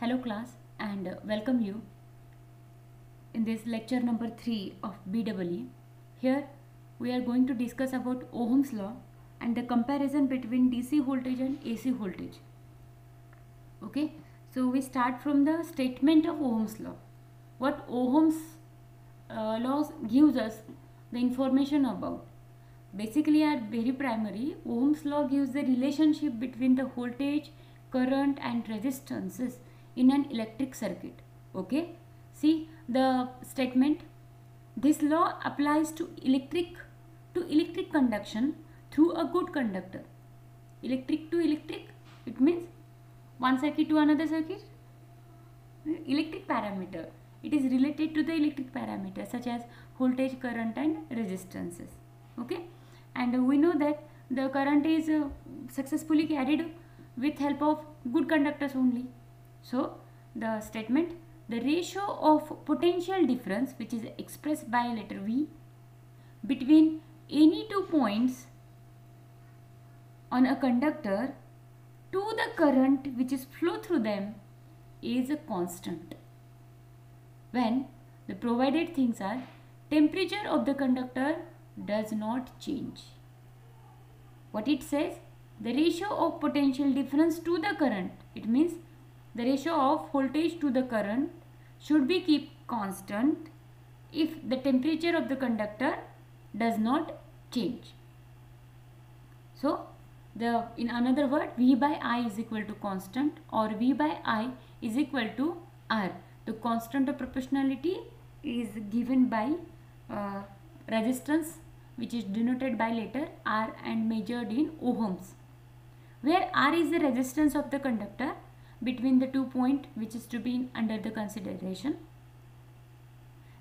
Hello class and welcome you in this lecture number 3 of BEE. Here we are going to discuss about Ohm's law and the comparison between DC voltage and AC voltage. Okay, so we start from the statement of Ohm's law. What Ohm's law gives us the information about. Basically at very primary, Ohm's law gives the relationship between the voltage, current and resistances in an electric circuit. Okay, see the statement. This law applies to electric conduction through a good conductor. Electric to electric, it means one circuit to another circuit. Electric parameter, it is related to the electric parameter such as voltage, current and resistances. Okay, and we know that the current is successfully carried with help of good conductors only. So the statement, the ratio of potential difference, which is expressed by letter V, between any two points on a conductor to the current which is flow through them, is a constant when the provided things are temperature of the conductor does not change. What it says, the ratio of potential difference to the current, it means the ratio of voltage to the current should be kept constant if the temperature of the conductor does not change. So in another word, V by I is equal to constant, or V by I is equal to R. The constant of proportionality is given by resistance, which is denoted by letter R and measured in ohms, where R is the resistance of the conductor between the 2 points which is to be under the consideration.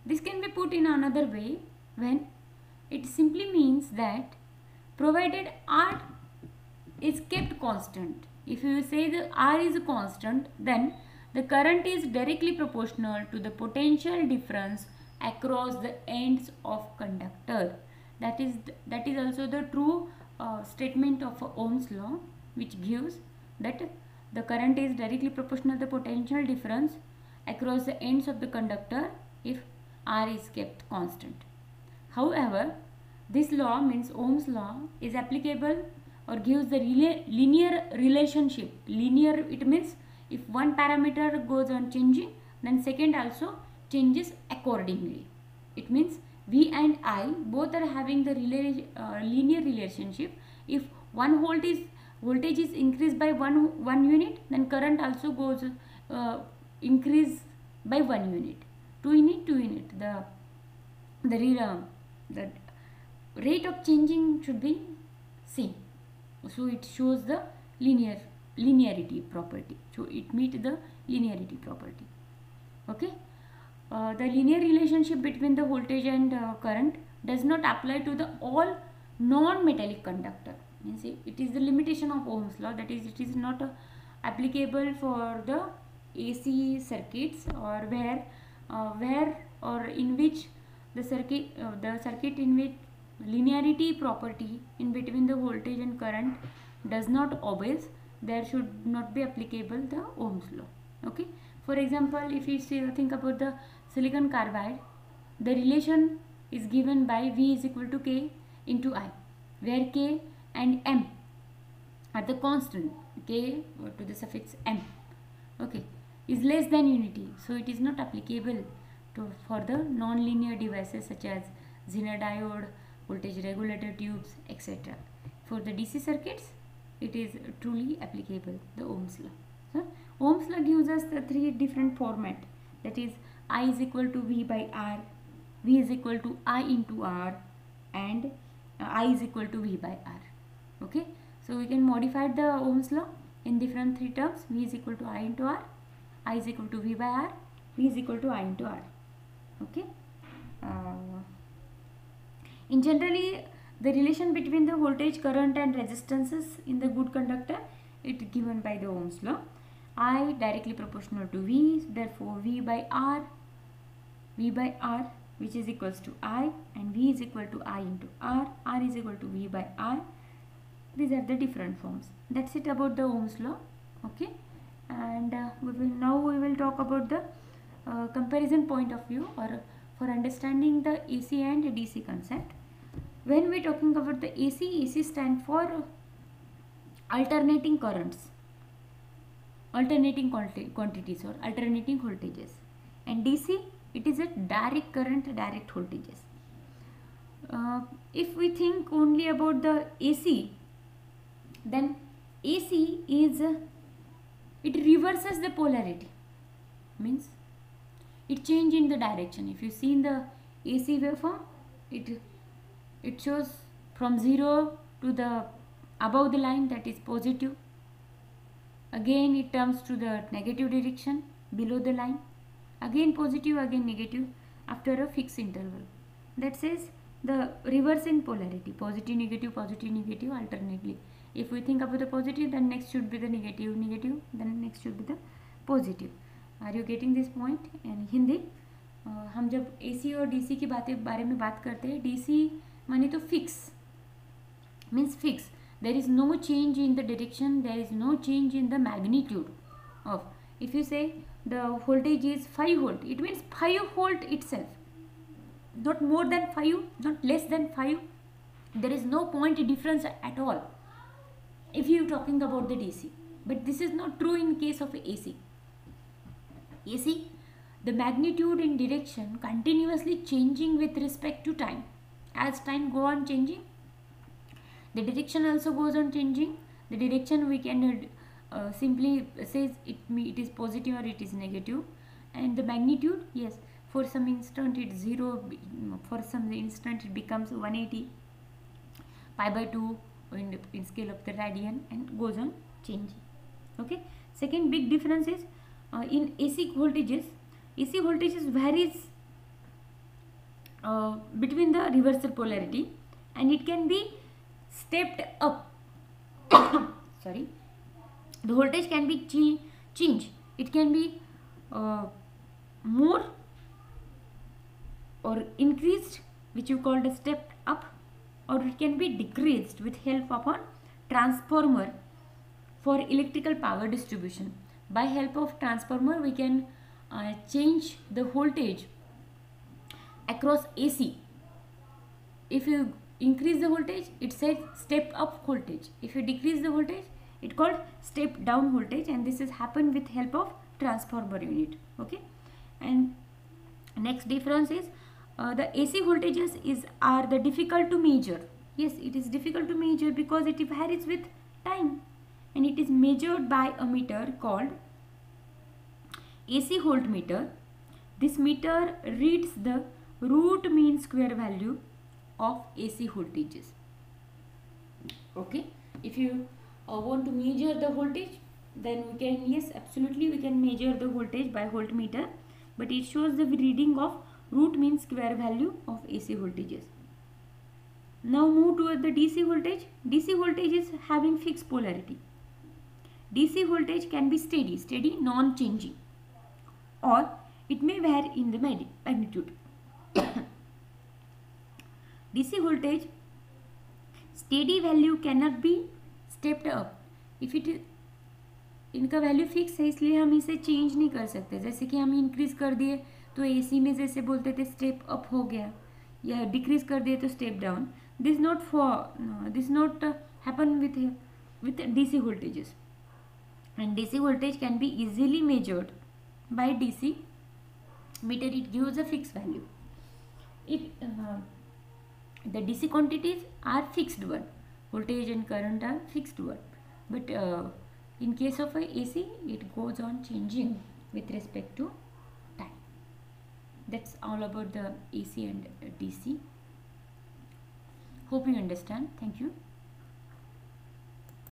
This can be put in another way when it simply means that provided R is kept constant. If you say the R is a constant, then the current is directly proportional to the potential difference across the ends of conductor. That is also the true statement of Ohm's law, which gives that the current is directly proportional to the potential difference across the ends of the conductor if R is kept constant. However, this law, means Ohm's law, is applicable or gives the linear relationship. Linear, it means if one parameter goes on changing, then second also changes accordingly. It means V and I both are having the linear relationship. If one voltage is increased by one unit, then current also goes increase by 1 unit. 2 unit. The rate of changing should be same. So it shows the linearity property. So it meets the linearity property. Okay. The linear relationship between the voltage and current does not apply to the all non-metallic conductor. Means it is the limitation of Ohm's law, that is, it is not applicable for the AC circuits, or where or in which the circuit in which linearity property in between the voltage and current does not obeys, there should not be applicable the Ohm's law. Okay. For example, if you think about the silicon carbide, the relation is given by V is equal to K into I, where K and M are the constant, K to the suffix M, okay, is less than unity. So it is not applicable for the non-linear devices such as Zener diode, voltage regulator tubes, etc. For the DC circuits, it is truly applicable, the Ohm's law. So Ohm's law gives us the 3 different format, that is I is equal to V by R, V is equal to I into R, and I is equal to V by R. Okay, so we can modify the Ohm's law in different 3 terms. V is equal to I into R, I is equal to V by R, V is equal to I into R. Okay. In generally, the relation between the voltage, current and resistances in the good conductor, it is given by the Ohm's law. I directly proportional to V, therefore V by R, which is equals to I, and V is equal to I into R, R is equal to V by R. These are the different forms. That's it about the Ohm's law. Okay. and we will talk about the comparison point of view, or for understanding the AC and DC concept. When we talking about the AC stand for alternating currents, alternating quantities or alternating voltages, and DC, it is a direct current, direct voltages. If we think only about the AC, then AC is it reverses the polarity, means it change in the direction. If you see in the AC waveform, it shows from 0 to the above the line, that is positive. Again it turns to the negative direction below the line, again positive, again negative after a fixed interval. That says the reverse in polarity, positive negative alternately. If we think about the positive, then next should be the negative, then next should be the positive. Are you getting this point? And Hindi हम जब AC और DC की बारे में बात करते हैं, DC माने तो fix, means fix. There is no change in the direction, there is no change in the magnitude of. If you say the voltage is 5 volt, it means 5 volt itself, not more than 5, not less than 5. There is no point difference at all if you are talking about the DC. But this is not true in case of AC. AC, the magnitude and direction continuously changing with respect to time. As time go on changing, the direction also goes on changing. The direction we can simply says it is positive or it is negative, and the magnitude, yes, for some instant it's 0, for some instant it becomes 180 pi by 2 in scale of the radian, and goes on changing. Okay. Second big difference is in AC voltages varies between the reversal polarity, and it can be stepped up. Sorry, the voltage can be changed. It can be more or increased, which you called a stepped up, or it can be decreased with help of a transformer for electrical power distribution. By help of transformer, we can change the voltage across AC. If you increase the voltage, it says step up voltage. If you decrease the voltage, it called step down voltage, and this is happen with help of transformer unit. Okay. And next difference is the AC voltages are the difficult to measure. Yes, it is difficult to measure because it varies with time, and it is measured by a meter called AC voltmeter. This meter reads the root mean square value of AC voltages. Okay. If you want to measure the voltage, then we can, yes, absolutely we can measure the voltage by voltmeter, but it shows the reading of root mean square value of AC voltages. Now move toward the DC voltage. DC voltage is having fixed polarity. DC voltage can be steady, non-changing, or it may vary in the magnitude. DC voltage steady value cannot be stepped up. If it is, इनका value fix है, इसलिए हम इसे change नहीं कर सकते. जैसे कि हम इंक्रीज कर दिए तो AC में जैसे बोलते थे स्टेप अप हो गया, या डिक्रीज कर दिए तो step down. This not happen with DC voltages, and DC voltage can be easily measured by DC meter. It gives a fixed value. If the DC quantities are fixed one, voltage and current are fixed one, but in case of a AC, it goes on changing with respect to time. That's all about the AC and DC. Hope you understand. Thank you.